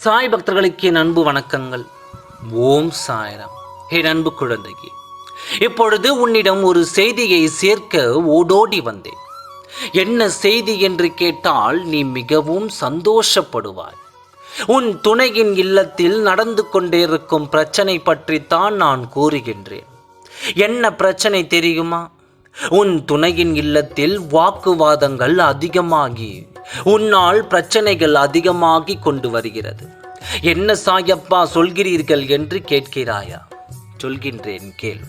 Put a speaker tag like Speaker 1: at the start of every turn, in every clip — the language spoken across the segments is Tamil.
Speaker 1: சாய் பக்தர்களுக்கு என் அன்பு வணக்கங்கள். ஓம் சாய்ராம். என் அன்பு குழந்தைக்கு, இப்பொழுது உன்னிடம் ஒரு செய்தியை சேர்க்க ஓடோடி வந்தேன். என்ன செய்தி என்று கேட்டால் நீ மிகவும் சந்தோஷப்படுவாய். உன் துணையின் இல்லத்தில் நடந்து கொண்டிருக்கும் பிரச்சனை பற்றித்தான் நான் கூறுகின்றேன். என்ன பிரச்சனை தெரியுமா? உன் துணையின் இல்லத்தில் வாக்குவாதங்கள் அதிகமாகி உன்னால் பிரச்சனைகள் அதிகமாகி கொண்டு வருகிறது. என்ன சாயப்பா சொல்கிறீர்கள் என்று கேட்கிறாயா? சொல்கின்றேன், கேள்.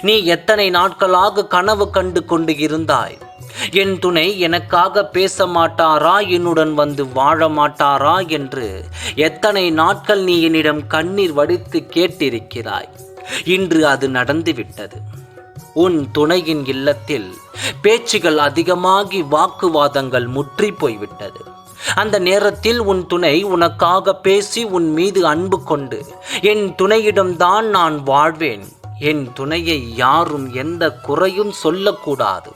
Speaker 1: நீ எத்தனை நாட்களாக கனவு கண்டு கொண்டு இருந்தாய்? என் துணை எனக்காக பேச மாட்டாரா, என்னுடன் வந்து வாழ மாட்டாரா என்று எத்தனை நாட்கள் நீ என்னிடம் கண்ணீர் வடித்து கேட்டிருக்கிறாய். இன்று அது நடந்துவிட்டது. உன் துணையின் இல்லத்தில் பேச்சுகள் அதிகமாகி வாக்குவாதங்கள் முற்றி போய்விட்டது. அந்த நேரத்தில் உன் துணை உனக்காக பேசி உன் மீது அன்பு கொண்டு, என் துணையிடம்தான் நான் வாழ்வேன், என் துணையை யாரும் எந்த குறையும் சொல்லக்கூடாது,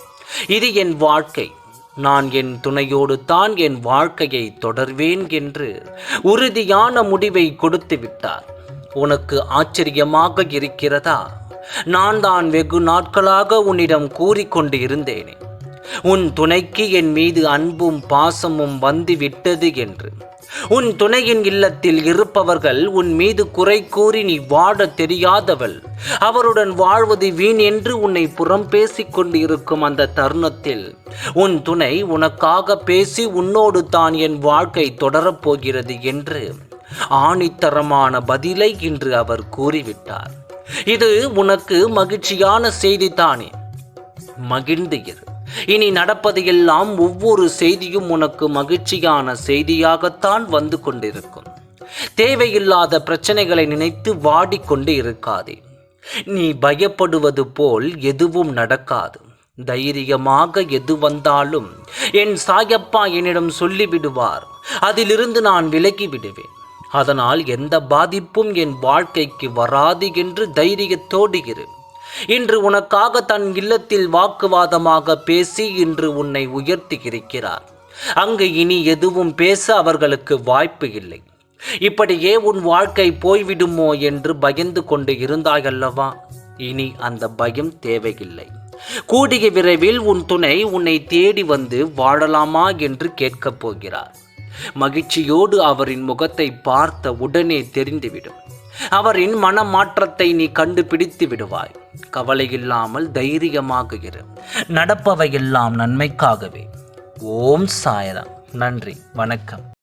Speaker 1: இது என் வாழ்க்கை, நான் என் துணையோடு தான் என் வாழ்க்கையை தொடர்வேன் என்று உறுதியான முடிவை கொடுத்து விட்டார். உனக்கு ஆச்சரியமாக இருக்கிறதா? நான் தான் வெகு நாட்களாக உன்னிடம் கூறிக்கொண்டு இருந்தேனே, உன் துணைக்கு என் மீது அன்பும் பாசமும் வந்து விட்டது என்று. உன் துணையின் இல்லத்தில் இருப்பவர்கள் உன் மீது குறை கூறி நீ வாழ தெரியாதவள், அவருடன் வாழ்வது வீண் என்று உன்னை புறம் பேசிக் கொண்டு இருக்கும் அந்த தருணத்தில் உன் துணை உனக்காக பேசி உன்னோடு தான் என் வாழ்க்கை தொடரப்போகிறது என்று ஆணித்தரமான பதிலை இன்று அவர் கூறிவிட்டார். இது உனக்கு மகிழ்ச்சியான செய்தி தானே? மகிழ்ந்து இரு. இனி நடப்பது எல்லாம் ஒவ்வொரு செய்தியும் உனக்கு மகிழ்ச்சியான செய்தியாகத்தான் வந்து கொண்டிருக்கும். தேவையில்லாத பிரச்சனைகளை நினைத்து வாடிக்கொண்டு இருக்காதே. நீ பயப்படுவது போல் எதுவும் நடக்காது. தைரியமாக எது வந்தாலும் என் சாயப்பா என்னிடம் சொல்லிவிடுவார், அதிலிருந்து நான் விலகி விடுவேன். அதனால் எந்த பாதிப்பும் என் வாழ்க்கைக்கு வராது என்று தைரியத்தோடு இரு. இன்று உனக்காக தன் இல்லத்தில் வாக்குவாதமாக பேசி இன்று உன்னை உயர்த்தி இருக்கிறார். அங்கு இனி எதுவும் பேச அவர்களுக்கு வாய்ப்பு இல்லை. இப்படியே உன் வாழ்க்கை போய்விடுமோ என்று பயந்து கொண்டு இருந்தாயல்லவா? இனி அந்த பயம் தேவையில்லை. கூடிய விரைவில் உன் துணை உன்னை தேடி வந்து வாழலாமா என்று கேட்கப் போகிறார். மகிழ்ச்சியோடு அவரின் முகத்தை பார்த்த உடனே தெரிந்துவிடும். அவரின் மனமாற்றத்தை நீ கண்டுபிடித்து விடுவாய். கவலையில்லாமல் தைரியமாக இரு. நடப்பவையெல்லாம் நன்மைக்காகவே. ஓம் சாய்ராம். நன்றி, வணக்கம்.